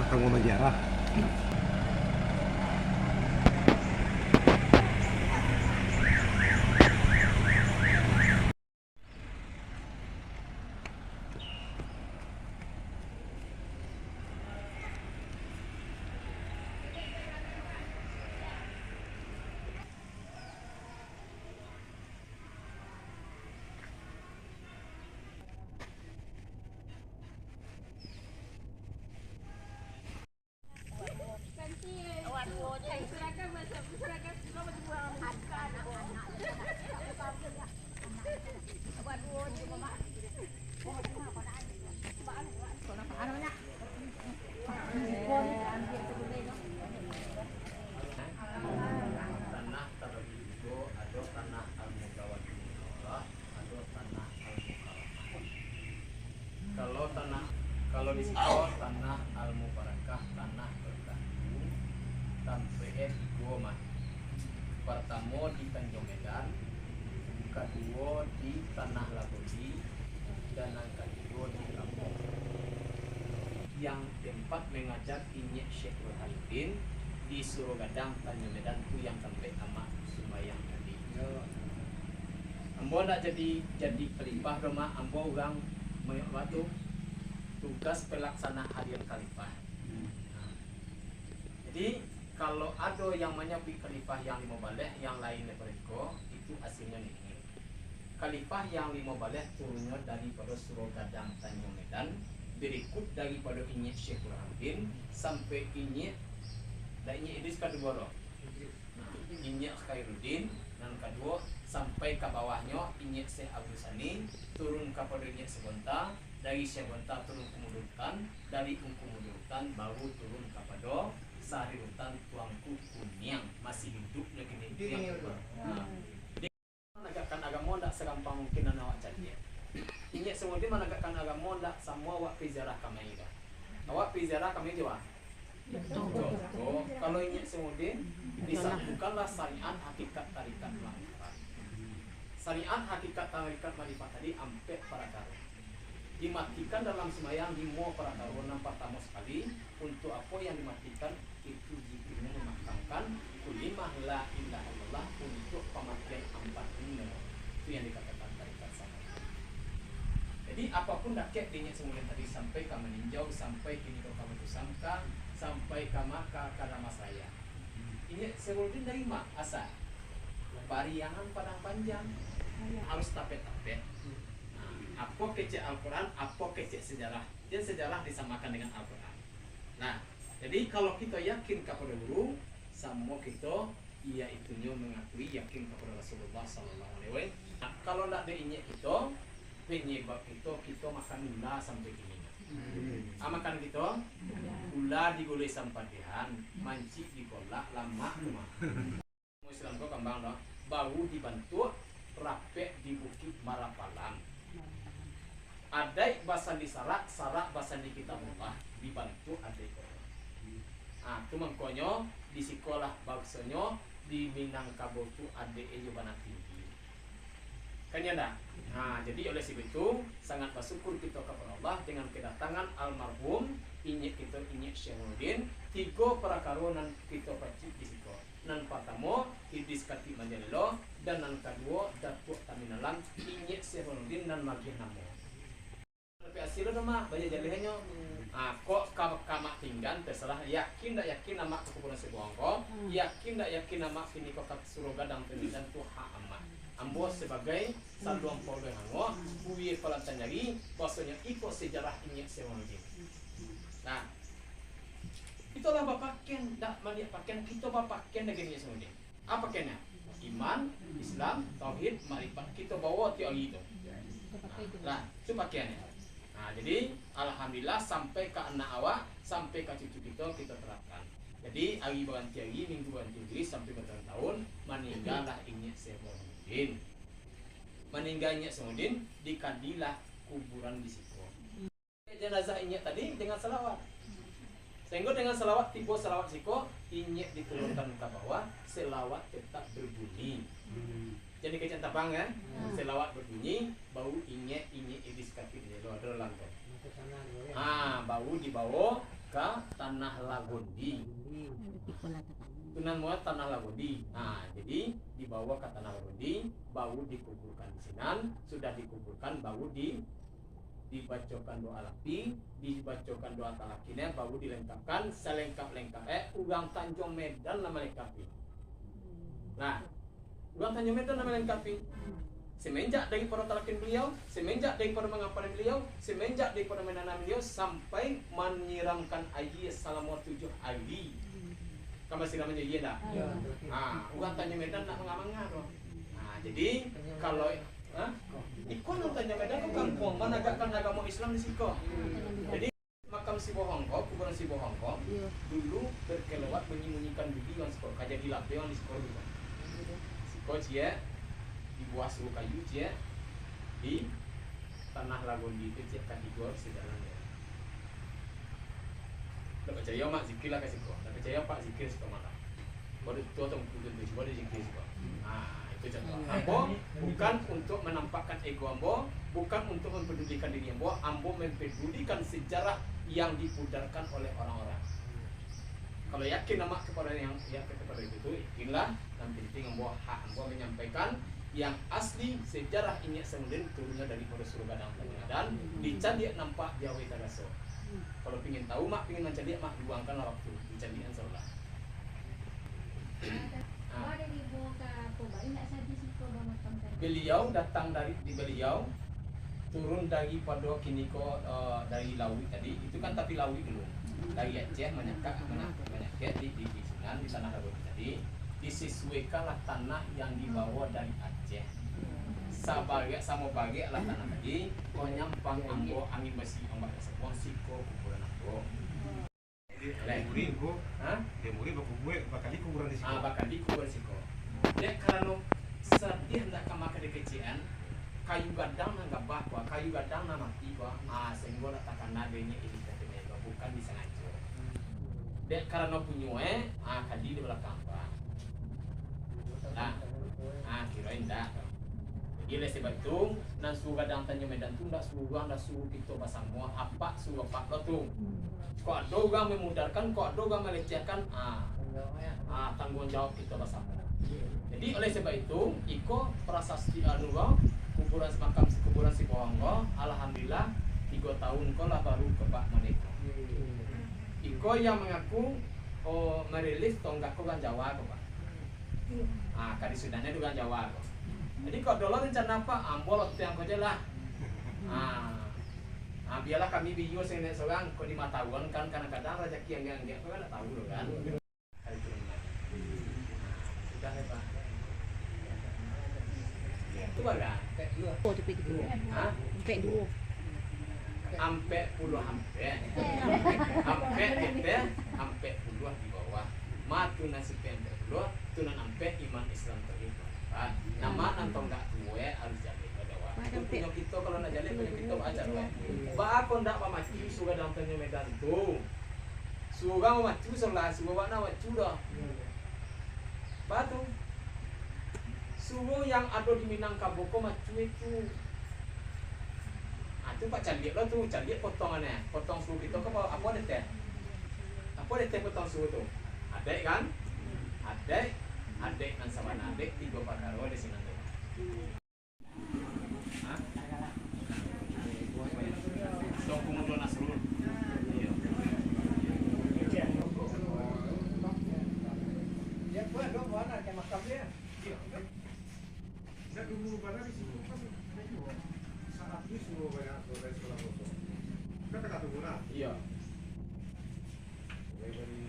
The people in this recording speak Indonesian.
Kamu menjarah. Tanah terhijau ada tanah al-mutawaddi'ah, ada tanah al-mukarramah. Kalau di situ tanah al-mubarakah, tanah berkah. Sampai dua mah. Pertama di Tanjung Medan, kedua di Tanah Labodi, dan yang ketiga di Lampung. Yang keempat mengajar Inyek Syekh Burhanuddin di Surogadang Tanjung Medan itu yang sampai amak sembayang tadi. Ambo nak jadi khalifah rumah ambo orang waktu tugas pelaksana harian khalifah. Jadi kalau ada yang menyapi khalifah yang 5 balik, yang lain daripada itu hasilnya nih. Khalifah yang 5 balik turunnya daripada Surogadang Tanjung Medan, berikut daripada Inyek Syekh Burhanuddin sampai Inyek Idris kedua Inyek Khairuddin, dan kedua sampai ke bawahnya Inyek Syekh Abdul Sani, turun kepada Inyek Sebonta, dari Sebonta turun ke Mudurutan, dari Mudurutan baru turun kepada Sarirutan Tuangku Kunyang, masih hidup lagi nih. Menegakkan agama tidak segampang mungkin awak cari. Inyek semua menegakkan agama tidak semua awak pijarah kami ida. Awak pijarah kami juga. Contoh, kalau Inyek semua disatukanlah syariat hakikat tarikat marifat. Syariat hakikat tarikat marifat tadi ampe para karo. Dimatikan dalam sembahyang di mau para karo pertama sekali. Untuk apa yang dimatikan itu zikirnya memakamkan kulimah la ilaha illallah untuk pemakaian 4 benda. Itu yang dikatakan tarikat sama. Jadi apapun dakyat dinya semuanya tadi sampai ke meninjau, sampai kini kau kamu sangka, sampai ke maka nama saya. Ini sebelum dari mak asal bariangan padang panjang harus tapet-tapet. Apa kecek Al-Quran, apa kecek sejarah. Dan sejarah disamakan dengan Al-Quran. Nah, jadi kalau kita yakin kepada guru, semua kita ia itunya mengakui yakin kepada Rasulullah Sallallahu Alaihi Wasallam. Nah, kalau tidak ada inyek penyebab kita makan gula sampai gini. Makan kita gula digulai sampadihan, mancik dikolak lama rumah. Islam kau kembang dah, bau dibantu rapek di bukit Marapalang. Adai basan di sarak basan di kitabullah dibantu adai kau. Itu mangkonyo di sekolah bangsanya di Minangkabau tu adai Ejobana tinggi. Kan ya dah. Jadi oleh sebab itu sangat bersyukur kita kepada Allah dengan kedatangan almarhum Inyek kita Inyek Syekh Burhanuddin, 3 perakaronan kita pacik di situ. Nan pertama Idris Khatib Manjalilo, dan nan kedua Datuk Taminalang Inyek Syekh Burhanuddin dan Magih Namo. Tapi hasilnya nama banyak jadinya. Kok kamak tinggal terserah yakin tak yakin nama kekuburan Sebuangko, yakin tak yakin nama kini kok Surogadang Tanjung tu hak amat. Ambo sebagai saluang polda hango, buwi pelantan nyari, bahasanya ikut sejarah Inyek Syekh Burhanuddin. Nah, itulah bapakkan, tak melihat pakaian kita bapakkan dengan Inyek Syekh Burhanuddin. Apa pakaiannya? Iman, Islam, Tauhid, Makrifat. Kita bawa teori itu. Nah, itu pakaiannya. Jadi alhamdulillah sampai ke anak awak, sampai ke cucu kita terapkan. Jadi hari berganti hari, minggu berganti hari sampai bertahun-tahun meninggallah Inyek Syekh Burhanuddin. Meninggalnya Syekh Burhanuddin dikadilah kuburan di situ. Jenazah Inyek tadi dengan selawat. Sehingga dengan selawat tipe selawat siko Inyek diturunkan ke bawah, selawat tetap berbunyi. Jadi kecil tabang kan, selawat berbunyi, bau Inyek Idris Khatib Manjalilo ada lantai. Bau di bawah ka tanah Lagondi. Tunan mua tanah Lagondi. Nah, jadi dibawa ke tanah Lagondi, baru dikuburkan di sinan, sudah dikuburkan baru dibacakan doa lapi, dibacakan doa talakinya, baru dilengkapkan selengkap-lengkap ugang Tanjung Medan nama lengkapi. Nah, ugang Tanjung Medan nama lengkapi. Semenjak daripada talakin beliau, semenjak daripada mengapain beliau, semenjak daripada menanam beliau sampai menyiramkan air selama 7 hari. Kamu masih namanya iya tak? Ugang Tanjung Medan nak mengamangah tu. Nah, jadi kalau ikon Tanjung Medan kan kampung menegakkan agama Islam di Siko. Jadi makam si Bohongko, kuburan si Bohongko dulu berkelewat menyembunyikan diri yang Siko, kaja di lape yang di Siko dulu. Siko cia di buah suhu kayu cia di tanah Lagondi itu cia kaki dua sejalannya. Tak percaya mak zikir lah kasih kau. Tak percaya pak zikir suka mana. Baru tu atau kudu tu baru zikir suka. Itu contoh. Ambo bukan untuk menampakkan ego ambo, bukan untuk mempedulikan diri ambo mempedulikan sejarah yang dipudarkan oleh orang-orang. Kalau yakin nama kepada yang yakin kepada itu, yakinlah. Dan penting ambo hak ambo menyampaikan yang asli sejarah ini semudian turunnya daripada surga dan dicari nampak di awal tagaso. Kalau pingin tahu mak pingin mencari mak luangkanlah waktu dicarian seolah. Beliau datang dari beliau turun daripada kiniko dari Lawi tadi itu kan tapi Lawi dulu dari Aceh menyekat di Sunan di tanah Lawi tadi disesuaikanlah tanah yang dibawa dari Aceh sama bagai lah tanah tadi kau nyampang ambo angin besi ombak sepon siko kuburan ambo. Demuri ko, demuri bakal di kuburan di siko. Bakal di kuburan siko. Dek karena sedih hendak kamaka di kecian kayu gadang nggak bahwa kayu gadang nama mati gua sehingga letakkan nadenya ini katanya bukan disengaja. Dek karena punya kadi di belakang pak. Nah, kirain dah. Jadi oleh sebab itu, nan suruh gadang Tanjung Medan tu ndak suruh kita semua apa suruh pak lo tu. Kok ada orang memudarkan, kok ada orang melecehkan, tanggung jawab kita bersama. Jadi oleh sebab itu, iko prasasti anuwa kuburan makam kuburan si Bohongko, alhamdulillah 3 tahun ko lah baru ke Pak Maneko. Iko yang mengaku merilis tonggak ko kan Jawa ko Pak. Kadi sudahnya juga Jawa ko. Jadi kok dolar rencana apa? Ambol waktu yang kerja lah. Biarlah kami video senek seorang kok di Matauan kan kadang-kadang rezeki yang enggak kan tahu loh kan. Sudah ya Pak. Itu baga. Oh, tapi dulu. Sampai dulu. Ampe puluh ampe puluh di bawah. Matu nasi pendek puluh tunan ampe iman Islam terlibat. Nama nantong tak tuwe harus jadi pada waktu punya kita kalau nak jadi punya kita ajar we. Ba aku ndak mati suga dalam Tanjung Medan tu. Suga mati sebelah suga wana mati dah. Batu. Suhu yang ada di Minangkabau mati itu. Itu Pak candik lo tu, candik potongannya. Potong suhu kita ke apa ada teh? Apa ada teh potong suhu tu? Ada kan? Ada kan sama adek 3 pakaro di sini tu. Dong kumudo Nasrul. Iya. Ya pun dong mana ke makam dia. Saya dulu pada di situ kan saat ini semua banyak dari sekolah foto. Kata tunggu nah. Iya. Dari